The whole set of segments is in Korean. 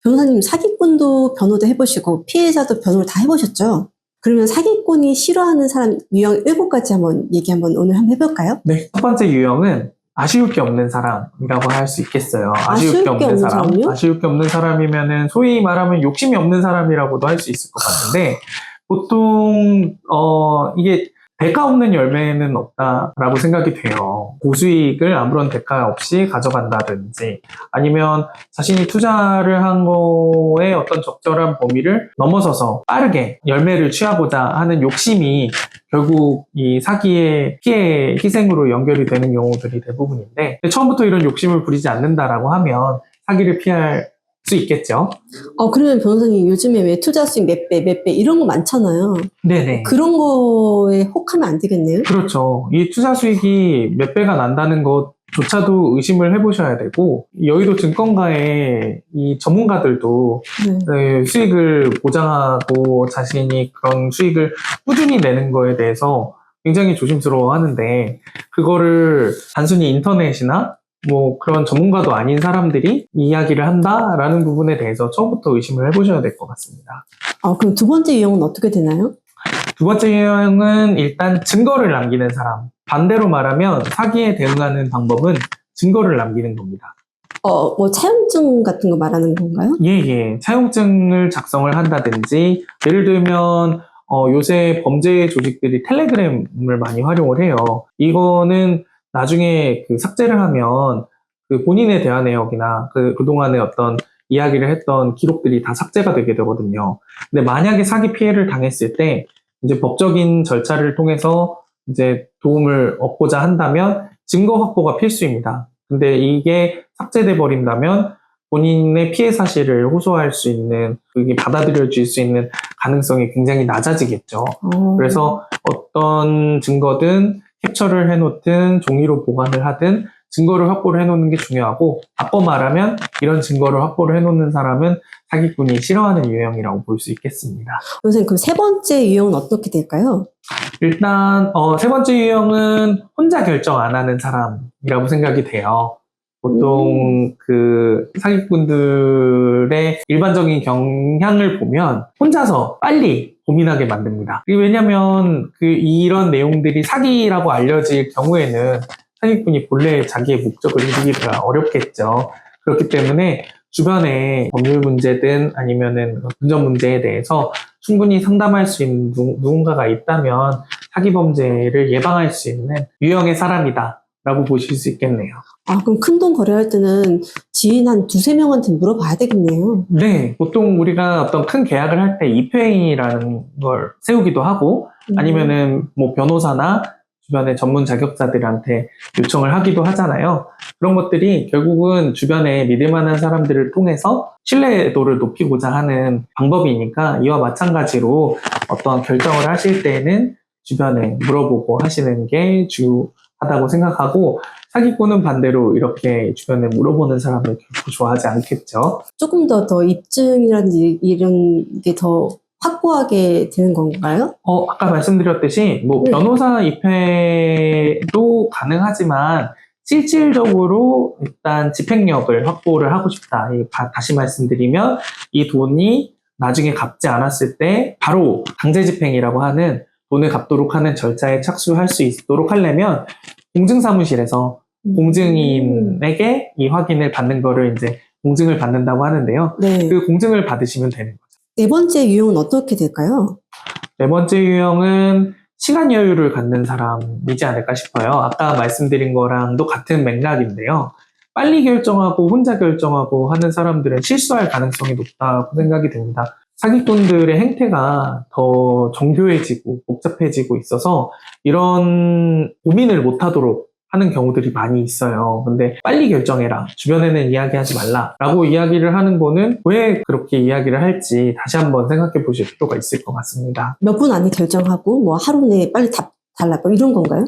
변호사님 사기꾼도 변호도 해보시고 피해자도 변호를 다 해보셨죠? 그러면 사기꾼이 싫어하는 사람 유형 7가지 한번 오늘 한번 해볼까요? 네. 첫 번째 유형은 아쉬울 게 없는 사람이라고 할 수 있겠어요. 아쉬울 게 없는 사람이요? 아쉬울 게 없는 사람이면은 소위 말하면 욕심이 없는 사람이라고도 할 수 있을 것 같은데 보통 이게 대가 없는 열매는 없다라고 생각이 돼요. 고수익을 아무런 대가 없이 가져간다든지 아니면 자신이 투자를 한 거에 어떤 적절한 범위를 넘어서서 빠르게 열매를 취하고자 하는 욕심이 결국 이 사기의 피해, 희생으로 연결이 되는 경우들이 대부분인데 처음부터 이런 욕심을 부리지 않는다라고 하면 사기를 피할 수 있겠죠. 그러면 변호사님 요즘에 왜 투자 수익 몇 배 이런 거 많잖아요. 네네. 그런 거에 혹하면 안 되겠네요. 그렇죠. 이 투자 수익이 몇 배가 난다는 것조차도 의심을 해보셔야 되고 여의도 증권가의 이 전문가들도 네. 수익을 보장하고 자신이 그런 수익을 꾸준히 내는 거에 대해서 굉장히 조심스러워 하는데 그거를 단순히 인터넷이나 뭐 그런 전문가도 아닌 사람들이 이야기를 한다라는 부분에 대해서 처음부터 의심을 해보셔야 될 것 같습니다. 그럼 두 번째 유형은 어떻게 되나요? 두 번째 유형은 일단 증거를 남기는 사람. 반대로 말하면 사기에 대응하는 방법은 증거를 남기는 겁니다. 뭐 차용증 같은 거 말하는 건가요? 예. 차용증을 작성을 한다든지 예를 들면 요새 범죄 조직들이 텔레그램을 많이 활용을 해요. 이거는 나중에 그 삭제를 하면 그 본인의 대화 내역이나 그동안의 어떤 이야기를 했던 기록들이 다 삭제가 되게 되거든요. 근데 만약에 사기 피해를 당했을 때 이제 법적인 절차를 통해서 이제 도움을 얻고자 한다면 증거 확보가 필수입니다. 근데 이게 삭제돼 버린다면 본인의 피해 사실을 호소할 수 있는, 그게 받아들여질 수 있는 가능성이 굉장히 낮아지겠죠. 그래서 어떤 증거든 캡처를 해놓든 종이로 보관을 하든 증거를 확보를 해놓는 게 중요하고, 바꿔 말하면 이런 증거를 확보를 해놓는 사람은 사기꾼이 싫어하는 유형이라고 볼 수 있겠습니다. 선생님, 그럼 세 번째 유형은 어떻게 될까요? 일단 세 번째 유형은 혼자 결정 안 하는 사람이라고 생각이 돼요. 보통 그 사기꾼들의 일반적인 경향을 보면 혼자서 빨리 고민하게 만듭니다. 왜냐면 이런 내용들이 사기라고 알려질 경우에는 사기꾼이 본래 자기의 목적을 이루기가 어렵겠죠. 그렇기 때문에 주변에 법률 문제든 아니면은 금전 문제에 대해서 충분히 상담할 수 있는 누군가가 있다면 사기 범죄를 예방할 수 있는 유형의 사람이다 라고 보실 수 있겠네요. 그럼 큰돈 거래할 때는 지인 한 두세 명한테 물어봐야 되겠네요. 네, 보통 우리가 어떤 큰 계약을 할 때 입회인이라는 걸 세우기도 하고 아니면은 뭐 변호사나 주변의 전문 자격자들한테 요청을 하기도 하잖아요. 그런 것들이 결국은 주변에 믿을 만한 사람들을 통해서 신뢰도를 높이고자 하는 방법이니까 이와 마찬가지로 어떤 결정을 하실 때는 주변에 물어보고 하시는 게 중요하다고 생각하고, 사기꾼은 반대로 이렇게 주변에 물어보는 사람을 결코 좋아하지 않겠죠. 조금 더 입증이라든지 이런 게 더 확고하게 되는 건가요? 아까 말씀드렸듯이 네. 변호사 입회도 가능하지만 실질적으로 일단 집행력을 확보를 하고 싶다. 다시 말씀드리면 이 돈이 나중에 갚지 않았을 때 바로 강제 집행이라고 하는 돈을 갚도록 하는 절차에 착수할 수 있도록 하려면 공증사무실에서 공증인에게 이 확인을 받는 거를 이제 공증을 받는다고 하는데요. 네. 그 공증을 받으시면 되는 거죠. 네 번째 유형은 어떻게 될까요? 네 번째 유형은 시간 여유를 갖는 사람이지 않을까 싶어요. 아까 말씀드린 거랑도 같은 맥락인데요. 빨리 결정하고 혼자 결정하고 하는 사람들은 실수할 가능성이 높다고 생각이 됩니다. 사기꾼들의 행태가 더 정교해지고 복잡해지고 있어서 이런 고민을 못하도록 하는 경우들이 많이 있어요. 근데 빨리 결정해라, 주변에는 이야기하지 말라 라고 이야기를 하는 거는 왜 그렇게 이야기를 할지 다시 한번 생각해 보실 필요가 있을 것 같습니다. 몇 분 안에 결정하고 뭐 하루 내에 빨리 답 달라 뭐 이런 건가요?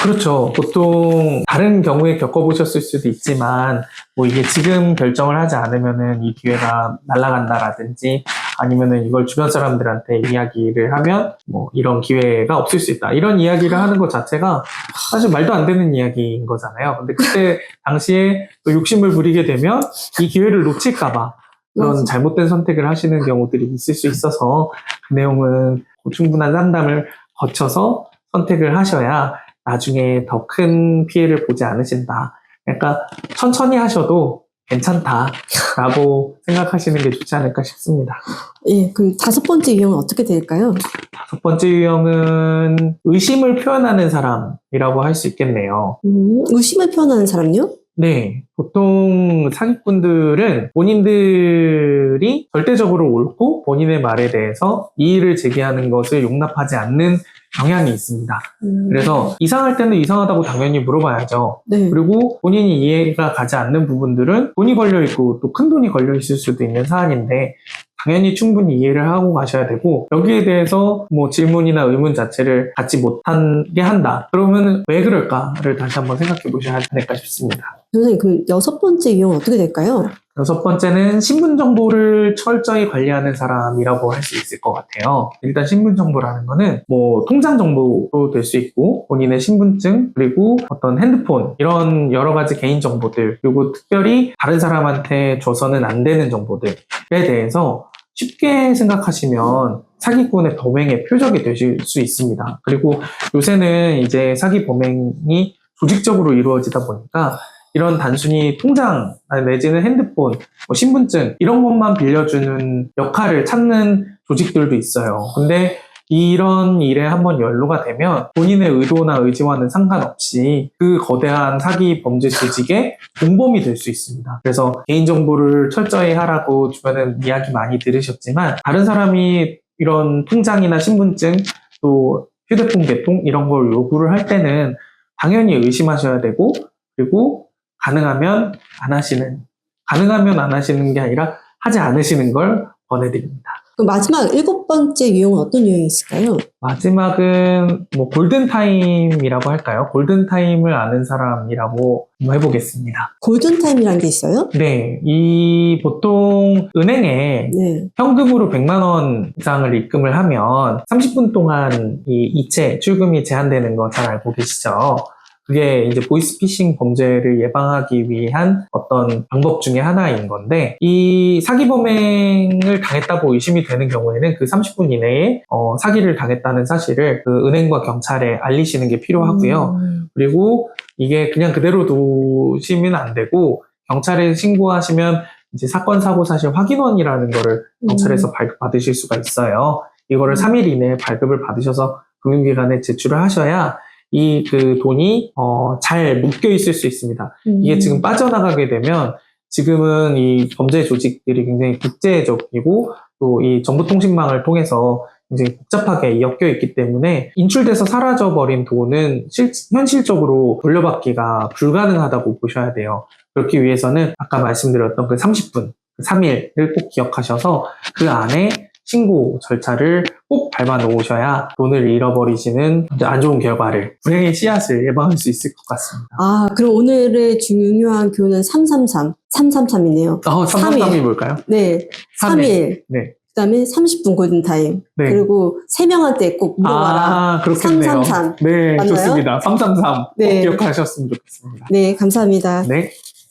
그렇죠. 보통 다른 경우에 겪어보셨을 수도 있지만 뭐 이게 지금 결정을 하지 않으면은 이 기회가 날아간다라든지 아니면은 이걸 주변 사람들한테 이야기를 하면 뭐 이런 기회가 없을 수 있다, 이런 이야기를 하는 것 자체가 사실 말도 안 되는 이야기인 거잖아요. 근데 그때 당시에 또 욕심을 부리게 되면 이 기회를 놓칠까봐 그런 맞아. 잘못된 선택을 하시는 경우들이 있을 수 있어서 그 내용은 충분한 상담을 거쳐서 선택을 하셔야 나중에 더 큰 피해를 보지 않으신다. 그러니까 천천히 하셔도 괜찮다라고 생각하시는 게 좋지 않을까 싶습니다. 예, 그럼 5번째 유형은 어떻게 될까요? 5번째 유형은 의심을 표현하는 사람이라고 할 수 있겠네요. 의심을 표현하는 사람요? 네, 보통 사기꾼들은 본인들이 절대적으로 옳고 본인의 말에 대해서 이의를 제기하는 것을 용납하지 않는 경향이 있습니다. 그래서 이상할 때는 이상하다고 당연히 물어봐야죠. 네. 그리고 본인이 이해가 가지 않는 부분들은 돈이 걸려있고 또 큰 돈이 걸려있을 수도 있는 사안인데 당연히 충분히 이해를 하고 가셔야 되고 여기에 대해서 뭐 질문이나 의문 자체를 갖지 못하게 한다. 그러면 왜 그럴까를 다시 한번 생각해 보셔야 않을까 싶습니다. 선생님, 그럼 6번째 유형은 어떻게 될까요? 6번째는 신분 정보를 철저히 관리하는 사람이라고 할 수 있을 것 같아요. 일단 신분 정보라는 거는 뭐 통장 정보도 될 수 있고 본인의 신분증 그리고 어떤 핸드폰 이런 여러 가지 개인 정보들 그리고 특별히 다른 사람한테 줘서는 안 되는 정보들에 대해서 쉽게 생각하시면 사기꾼의 범행의 표적이 되실 수 있습니다. 그리고 요새는 이제 사기 범행이 조직적으로 이루어지다 보니까 이런 단순히 통장 내지는 핸드폰, 뭐 신분증 이런 것만 빌려주는 역할을 찾는 조직들도 있어요. 근데 이런 일에 한번 연루가 되면 본인의 의도나 의지와는 상관없이 그 거대한 사기 범죄 조직의 공범이 될 수 있습니다. 그래서 개인정보를 철저히 하라고 주변에 이야기 많이 들으셨지만 다른 사람이 이런 통장이나 신분증 또 휴대폰 개통 이런 걸 요구를 할 때는 당연히 의심하셔야 되고 그리고 가능하면 안 하시는 게 아니라 하지 않으시는 걸 권해드립니다. 그럼 마지막 7번째 유형은 어떤 유형이 있을까요? 마지막은 뭐 골든타임이라고 할까요? 골든타임을 아는 사람이라고 한번 해보겠습니다. 골든타임이라는 게 있어요? 네, 이 보통 은행에 네. 현금으로 100만 원 이상을 입금을 하면 30분 동안 이 이체 출금이 제한되는 거 잘 알고 계시죠? 그게 이제 보이스피싱 범죄를 예방하기 위한 어떤 방법 중에 하나인 건데 이 사기 범행을 당했다고 의심이 되는 경우에는 그 30분 이내에 사기를 당했다는 사실을 그 은행과 경찰에 알리시는 게 필요하고요. 그리고 이게 그냥 그대로 두시면 안 되고 경찰에 신고하시면 이제 사건 사고 사실 확인원이라는 거를 경찰에서 발급받으실 수가 있어요. 이거를 3일 이내에 발급을 받으셔서 금융기관에 제출을 하셔야 이 그 돈이 잘 묶여 있을 수 있습니다. 이게 지금 빠져나가게 되면 지금은 이 범죄 조직들이 굉장히 국제적이고 또 이 정보통신망을 통해서 굉장히 복잡하게 엮여 있기 때문에 인출돼서 사라져버린 돈은 현실적으로 돌려받기가 불가능하다고 보셔야 돼요. 그렇기 위해서는 아까 말씀드렸던 그 30분, 3일을 꼭 기억하셔서 그 안에 신고 절차를 꼭 밟아 놓으셔야 돈을 잃어버리시는 안 좋은 결과를, 불행의 씨앗을 예방할 수 있을 것 같습니다. 아, 그럼 오늘의 중요한 교훈은 333이네요. 333이 뭘까요? 네. 3일. 네. 그 다음에 30분 골든타임. 네. 그리고 3명한테 꼭 물어봐라. 그렇겠네요. 333. 네, 맞나요? 좋습니다. 333. 네. 꼭 기억하셨으면 좋겠습니다. 네, 감사합니다. 네.